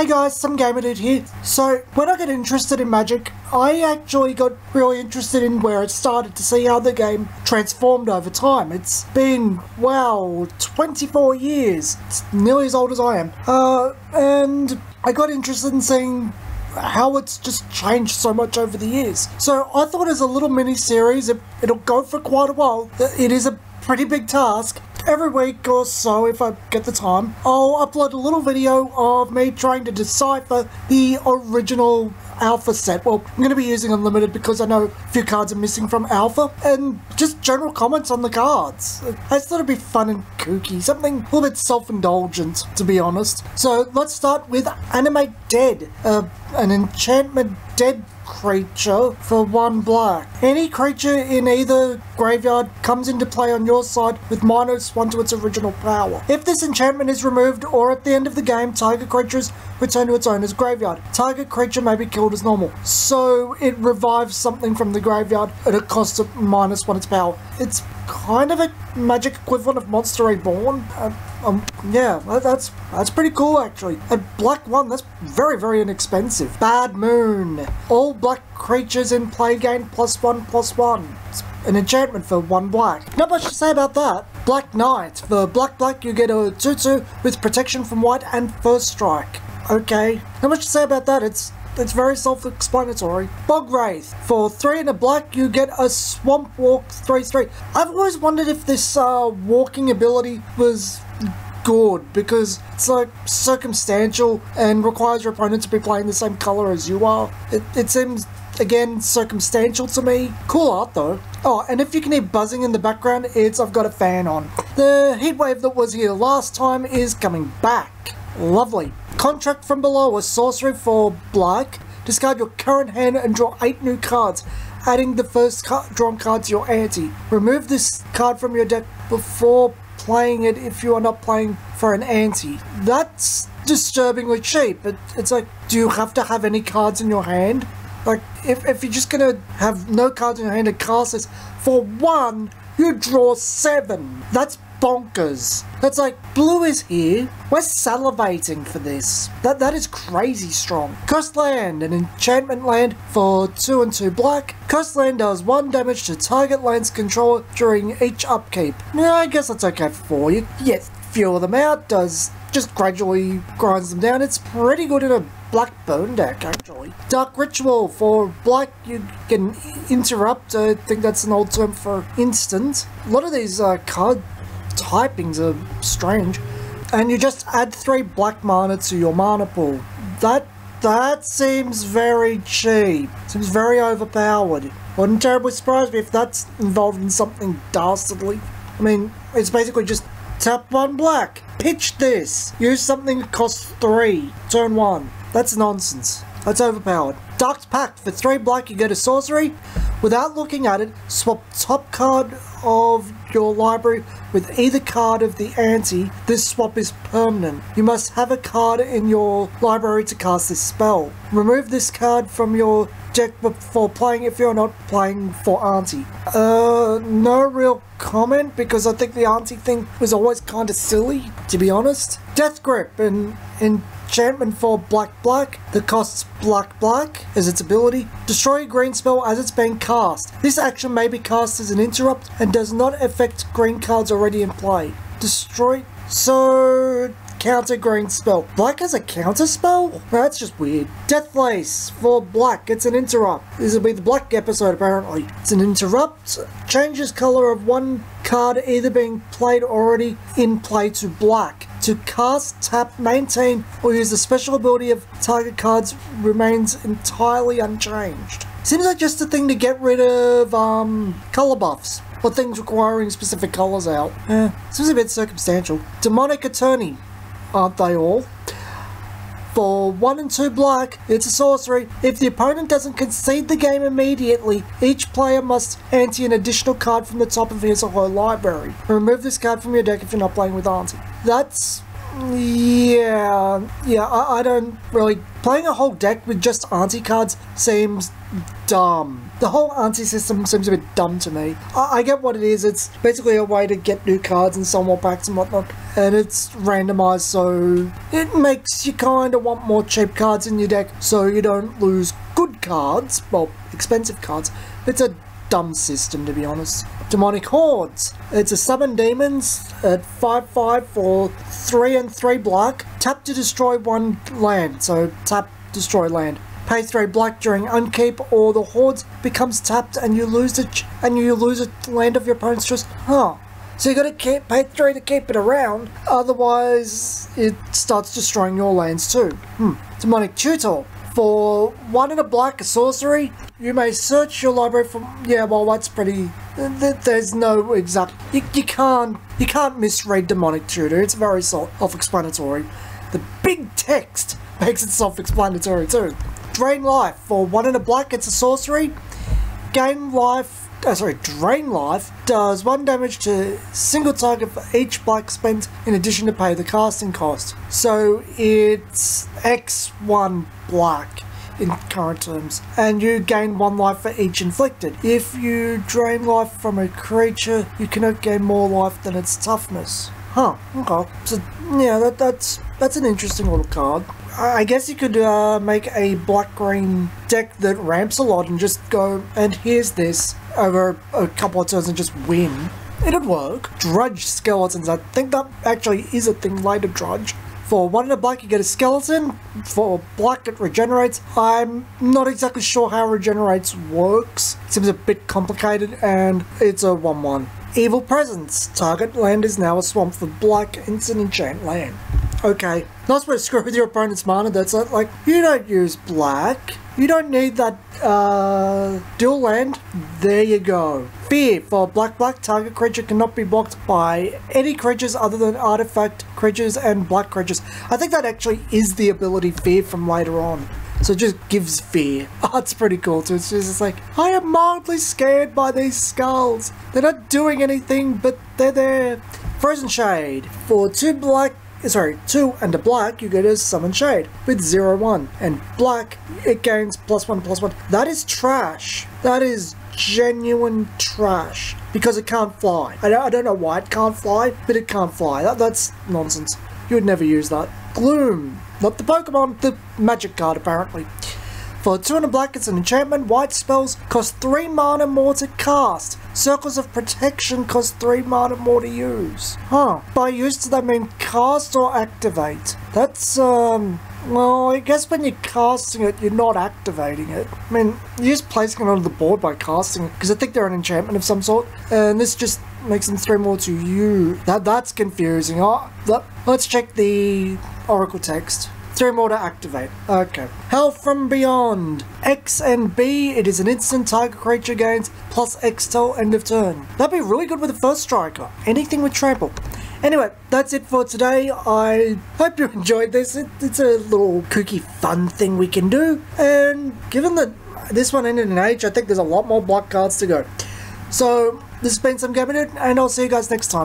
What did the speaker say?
Hey guys, some Gamer Dude here. So, when I got interested in Magic, I actually got really interested in where it started to see how the game transformed over time. It's been, wow, 24 years. It's nearly as old as I am. And I got interested in seeing how it's just changed so much over the years. So I thought as a little mini-series, it'll go for quite a while. It is a pretty big task. Every week or so, if I get the time, I'll upload a little video of me trying to decipher the original Alpha set. Well, I'm going to be using Unlimited because I know a few cards are missing from Alpha, and just general comments on the cards. I just thought it'd be fun and kooky, something a little bit self-indulgent, to be honest. So let's start with Animate Dead, an enchantment dead creature for 1 black. Any creature in either graveyard comes into play on your side with -1 to its original power. If this enchantment is removed or at the end of the game, target creature is returned to its owner's graveyard. Target creature may be killed as normal. So it revives something from the graveyard at a cost of -1 its power. It's kind of a Magic equivalent of Monster Reborn. Yeah, that's pretty cool actually. A black 1, that's very, very inexpensive. Bad Moon. All black creatures in play gain +1/+1. It's an enchantment for 1 black. Not much to say about that. Black Knight. For black, you get a 2/2 with protection from white and first strike. Okay. Not much to say about that. It's very self-explanatory. Bog Wraith. For 3 and a black, you get a Swamp Walk 3/3. I've always wondered if this walking ability was good, because it's like circumstantial and requires your opponent to be playing the same colour as you are. It seems, again, circumstantial to me. Cool art though. Oh, and if you can hear buzzing in the background, it's I've got a fan on. The heatwave that was here last time is coming back. Lovely. Contract from Below, a sorcery for black. Discard your current hand and draw 8 new cards, adding the first drawn card to your ante. Remove this card from your deck before playing it if you are not playing for an ante. That's disturbingly cheap. It's like, do you have to have any cards in your hand? Like, if you're just gonna have no cards in your hand and cast this, for 1, you draw 7. That's bonkers. That's like, blue is here. We're salivating for this. That is crazy strong. Cursed Land, an enchantment land for 2 and 2 black. Cursed Land does 1 damage to target land's controller during each upkeep. Yeah, I guess that's okay for you. Yeah, fewer them out, just gradually grinds them down. It's pretty good in a black burn deck, actually. Dark Ritual. For black, you can interrupt. I think that's an old term for instant. A lot of these card typings are strange. And you just add 3 black mana to your mana pool. That seems very cheap. Seems very overpowered. Wouldn't terribly surprise me if that's involved in something dastardly. I mean, it's basically just tap 1 black. Pitch this. Use something that costs 3. Turn 1. That's nonsense. That's overpowered. Dark Pact. For 3 black, you get a sorcery. Without looking at it, swap top card of your library with either card of the ante. This swap is permanent. You must have a card in your library to cast this spell. Remove this card from your deck before playing if you're not playing for ante. No real comment, because I think the ante thing was always kind of silly, to be honest. Death Grip, an enchantment for black. The costs black as its ability. Destroy a green spell as it's being cast. This action may be cast as an interrupt and does not affect green cards already in play. Destroy. So counter green spell. Black has a counter spell? That's just weird. Death Lace. For black, it's an interrupt. This will be the black episode apparently. It's an interrupt. Changes color of 1 card either being played or already in play to black. To cast, tap, maintain, or use the special ability of target cards remains entirely unchanged. Seems like just a thing to get rid of color buffs, or things requiring specific colors out. Seems a bit circumstantial. Demonic Attorney. Aren't they all? For 1 and 2 black, it's a sorcery. If the opponent doesn't concede the game immediately, each player must ante an additional card from the top of his or her library. Remove this card from your deck if you're not playing with ante. That's Yeah, I don't really... Playing a whole deck with just auntie cards seems dumb. The whole auntie system seems a bit dumb to me. I get what it is. It's basically a way to get new cards and sell more packs and whatnot. And it's randomized, so it makes you kind of want more cheap cards in your deck so you don't lose good cards. Well, expensive cards. It's a dumb system, to be honest. Demonic Hordes. It's a summon demons at 5/5 for 3 and 3 black. Tap to destroy 1 land. So tap, destroy land. Pay 3 black during unkeep, or the hordes becomes tapped and you lose a land of your opponent's choice. Huh. So you gotta pay 3 to keep it around, otherwise it starts destroying your lands too. Demonic Tutor. For 1 and a black, a sorcery, you may search your library for... Yeah, well, that's pretty... There's no exact... You can't misread Demonic Tutor. It's very self-explanatory. The big text makes it self-explanatory too. Drain life. For 1 and a black, it's a sorcery. Drain life does 1 damage to single target for each black spent in addition to pay the casting cost. So it's X1 black in current terms, and you gain 1 life for each inflicted. If you drain life from a creature, you cannot gain more life than its toughness. Huh, okay. So yeah, that's an interesting little card. I guess you could make a black-green deck that ramps a lot and just go, and here's this, over a couple of turns and just win. It'd work. Drudge skeletons. I think that actually is a thing, later Drudge. For 1 and a black, you get a skeleton. For black, it regenerates. I'm not exactly sure how regenerates works. It seems a bit complicated, and it's a 1/1. Evil Presence. Target land is now a swamp. For black, it's an enchant land. Okay. Nice way to screw with your opponent's mana. That's like, you don't use black. You don't need that dual land. There you go. Fear. For black, target creature cannot be blocked by any creatures other than artifact creatures and black creatures. I think that actually is the ability Fear from later on. So it just gives fear. Oh, it's pretty cool too. It's just like, I am mildly scared by these skulls. They're not doing anything, but they're there. Frozen Shade. For 2 and a black, you get a Summon Shade with 0/1. And black, it gains +1/+1. That is trash. That is genuine trash. Because it can't fly. I don't know why it can't fly, but it can't fly. That's nonsense. You would never use that. Gloom. Not the Pokemon, the magic card apparently. For 2 and a black, it's an enchantment. White spells cost 3 mana more to cast. Circles of Protection cost 3 mana more to use. Huh. By use, do they mean cast or activate? That's, well, I guess when you're casting it, you're not activating it. I mean, you're just placing it on the board by casting it, because I think they're an enchantment of some sort, and this just makes them 3 more to use. That's confusing. Let's check the Oracle text. 3 more to activate. Okay. Hell from Beyond. X and B, it is an instant target creature gains +X till end of turn. That'd be really good with the first striker. Anything with trample. Anyway, that's it for today. I hope you enjoyed this. It's a little kooky fun thing we can do. And given that this one ended in H, I think there's a lot more black cards to go. So, this has been some Gaming, and I'll see you guys next time.